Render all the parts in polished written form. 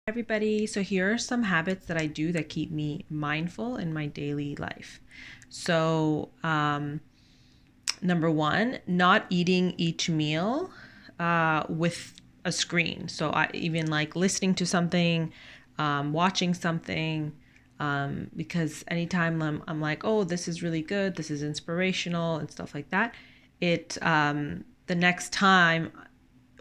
Everybody. So here are some habits that I do that keep me mindful in my daily life. So, number one, not eating each meal with a screen. So I even like listening to something, watching something, because anytime I'm like, oh, this is really good, this is inspirational and stuff like that. The next time,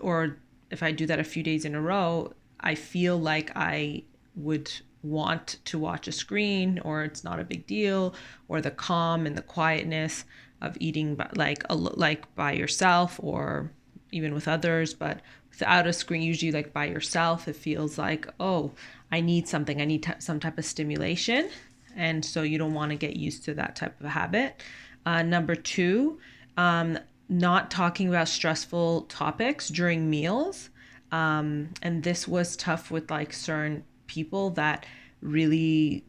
or if I do that a few days in a row, I feel like I would want to watch a screen, or it's not a big deal, or the calm and the quietness of eating like by yourself or even with others, but without a screen, usually like by yourself, it feels like, oh, I need something. I need some type of stimulation. And so you don't want to get used to that type of habit. Number two, not talking about stressful topics during meals. And this was tough with like certain people that really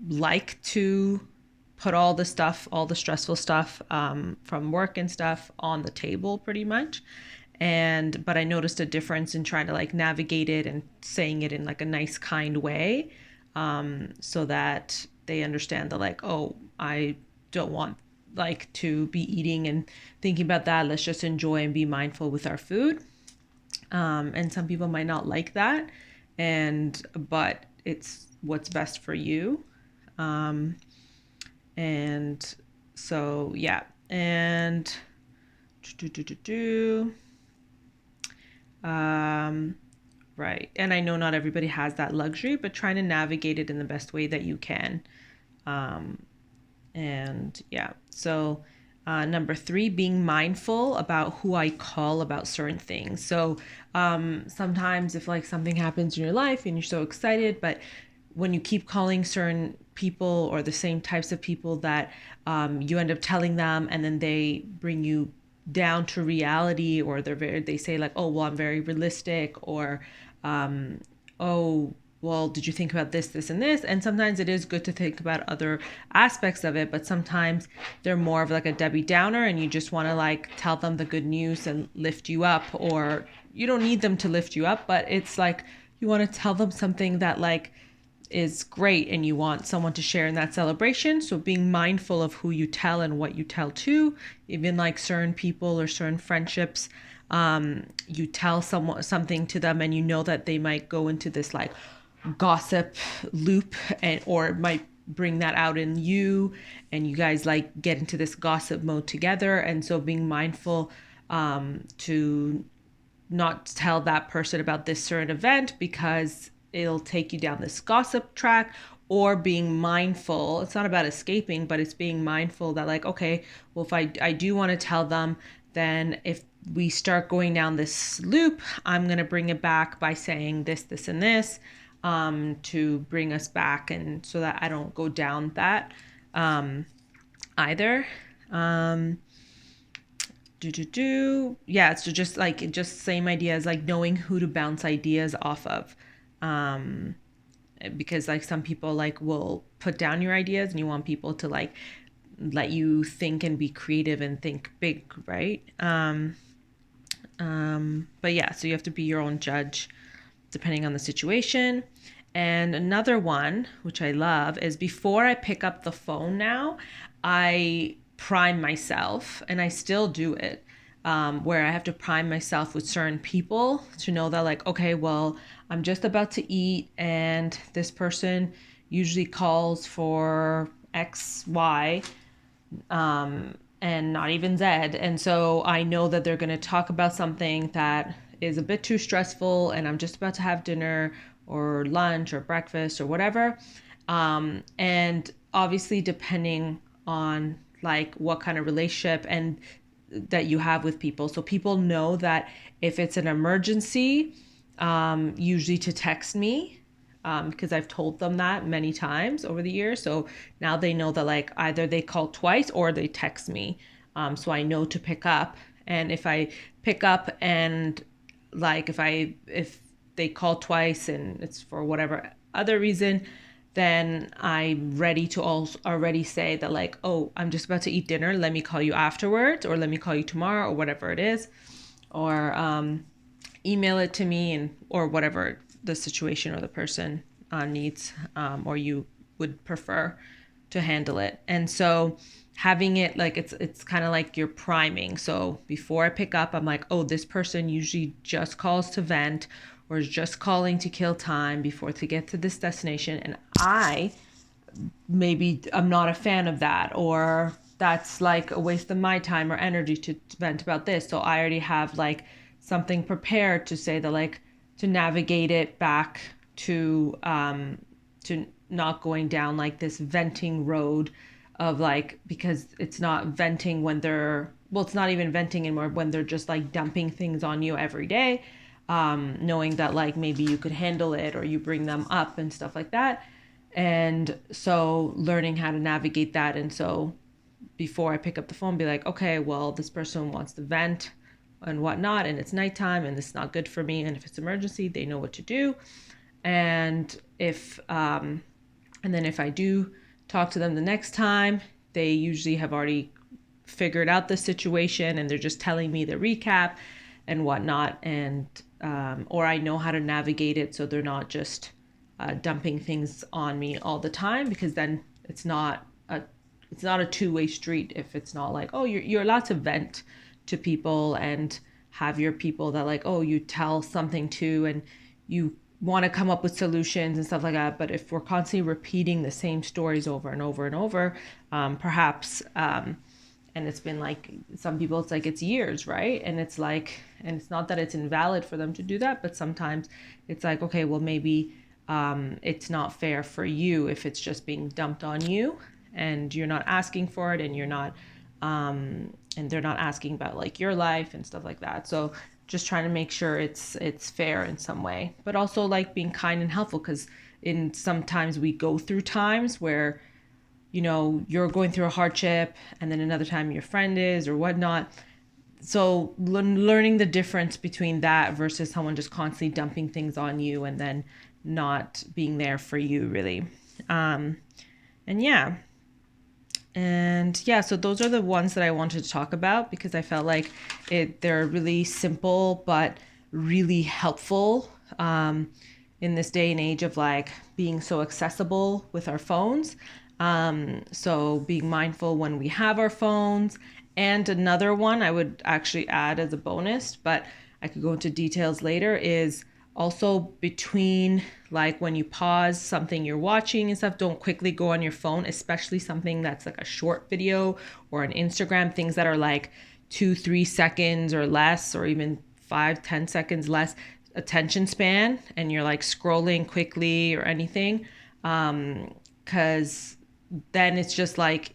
like to put all the stuff, all the stressful stuff from work and stuff on the table pretty much. But I noticed a difference in trying to like navigate it and saying it in like a nice, kind way, so that they understand that like, oh, I don't want like to be eating and thinking about that. Let's just enjoy and be mindful with our food. And some people might not like that, but it's what's best for you. Um, and so yeah, and do do do do. Um, right. And I know not everybody has that luxury, but trying to navigate it in the best way that you can. Um, and yeah, so number three, being mindful about who I call about certain things. So sometimes if like something happens in your life and you're so excited, but when you keep calling certain people or the same types of people that you end up telling them and then they bring you down to reality, or they say like, oh, well, I'm very realistic, or oh, well, did you think about this, this, and this? And sometimes it is good to think about other aspects of it, but sometimes they're more of like a Debbie Downer and you just want to like tell them the good news and lift you up, or you don't need them to lift you up, but it's like you want to tell them something that like is great and you want someone to share in that celebration. So being mindful of who you tell and what you tell to, even like certain people or certain friendships, you tell someone something to them and you know that they might go into this like gossip loop, and or might bring that out in you, and you guys like get into this gossip mode together. And so being mindful to not tell that person about this certain event because it'll take you down this gossip track, or being mindful. It's not about escaping, but it's being mindful that like, okay, well, if I do want to tell them, then if we start going down this loop, I'm going to bring it back by saying this, this, and this, to bring us back, and so that I don't go down that either. Um, Yeah, so just same idea as like knowing who to bounce ideas off of. Um, because like some people like will put down your ideas and you want people to like let you think and be creative and think big, right? But yeah, so you have to be your own judge depending on the situation. And another one, which I love, is before I pick up the phone now, I prime myself, and I still do it, where I have to prime myself with certain people to know that, like, okay, well, I'm just about to eat, and this person usually calls for X, Y, and not even Z. And so I know that they're going to talk about something that is a bit too stressful, and I'm just about to have dinner or lunch or breakfast or whatever. And obviously, depending on like what kind of relationship and that you have with people. So people know that if it's an emergency, usually to text me, because I've told them that many times over the years. So now they know that like either they call twice or they text me. So I know to pick up. And if I pick up and like if they call twice and it's for whatever other reason, then I'm ready to also already say that like, oh, I'm just about to eat dinner. Let me call you afterwards, or let me call you tomorrow, or whatever it is, or email it to me, and or whatever the situation or the person needs, or you would prefer to handle it. And so having it like it's kind of like you're priming. So before I pick up, I'm like, oh, this person usually just calls to vent or is just calling to kill time before to get to this destination, and I'm not a fan of that, or that's like a waste of my time or energy to vent about this. So I already have like something prepared to say that, like, to navigate it back to not going down like this venting road of like, because it's not venting when they're, well, it's not even venting anymore when they're just like dumping things on you every day, knowing that like maybe you could handle it or you bring them up and stuff like that. And so learning how to navigate that. And so before I pick up the phone, be like, okay, well, this person wants to vent and whatnot, and it's nighttime and it's not good for me. And if it's emergency, they know what to do. And and then if I do talk to them the next time, they usually have already figured out the situation and they're just telling me the recap and whatnot. And, or I know how to navigate it so they're not just dumping things on me all the time, because then it's not a two-way street if it's not like, oh, you're allowed to vent to people and have your people that like, oh, you tell something to and you want to come up with solutions and stuff like that. But if we're constantly repeating the same stories over and over and over, perhaps and it's been like, some people it's like it's years, right? And it's like, and it's not that it's invalid for them to do that, but sometimes it's like, okay, well, maybe it's not fair for you if it's just being dumped on you and you're not asking for it, and you're not and they're not asking about like your life and stuff like that. So just trying to make sure it's fair in some way, but also like being kind and helpful, because in sometimes we go through times where, you know, you're going through a hardship and then another time your friend is or whatnot. So learning the difference between that versus someone just constantly dumping things on you and then not being there for you, really. And yeah. And yeah, so those are the ones that I wanted to talk about because I felt like they're really simple but really helpful in this day and age of like being so accessible with our phones. So being mindful when we have our phones. And another one I would actually add as a bonus, but I could go into details later, is also between like when you pause something you're watching and stuff, don't quickly go on your phone, especially something that's like a short video or an Instagram, things that are like 2-3 seconds or less, or even 5-10 seconds less attention span, and you're like scrolling quickly or anything, because then it's just like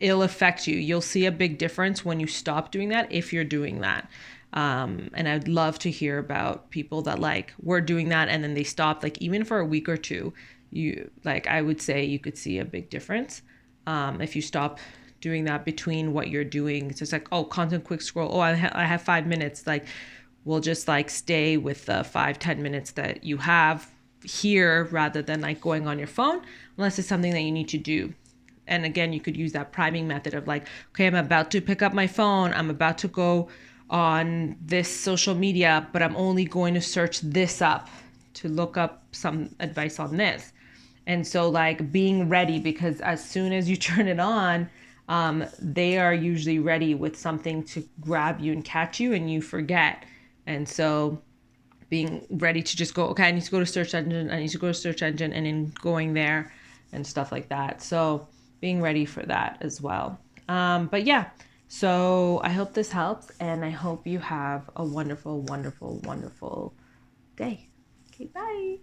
it'll affect you. You'll see a big difference when you stop doing that, if you're doing that. And I'd love to hear about people that like were doing that and then they stopped, like even for a week or two. You like, I would say you could see a big difference if you stop doing that between what you're doing. It's just like, oh, content quick scroll. Oh, I have 5 minutes. Like, we'll just like stay with the 5-10 minutes that you have here rather than like going on your phone, unless it's something that you need to do. And again, you could use that priming method of like, okay, I'm about to pick up my phone, I'm about to go on this social media, but I'm only going to search this up to look up some advice on this. And so like being ready, because as soon as you turn it on, they are usually ready with something to grab you and catch you, and you forget. And so being ready to just go, okay, I need to go to search engine, and then going there and stuff like that. So being ready for that as well. But yeah, so I hope this helps, and I hope you have a wonderful, wonderful, wonderful day. Okay, bye.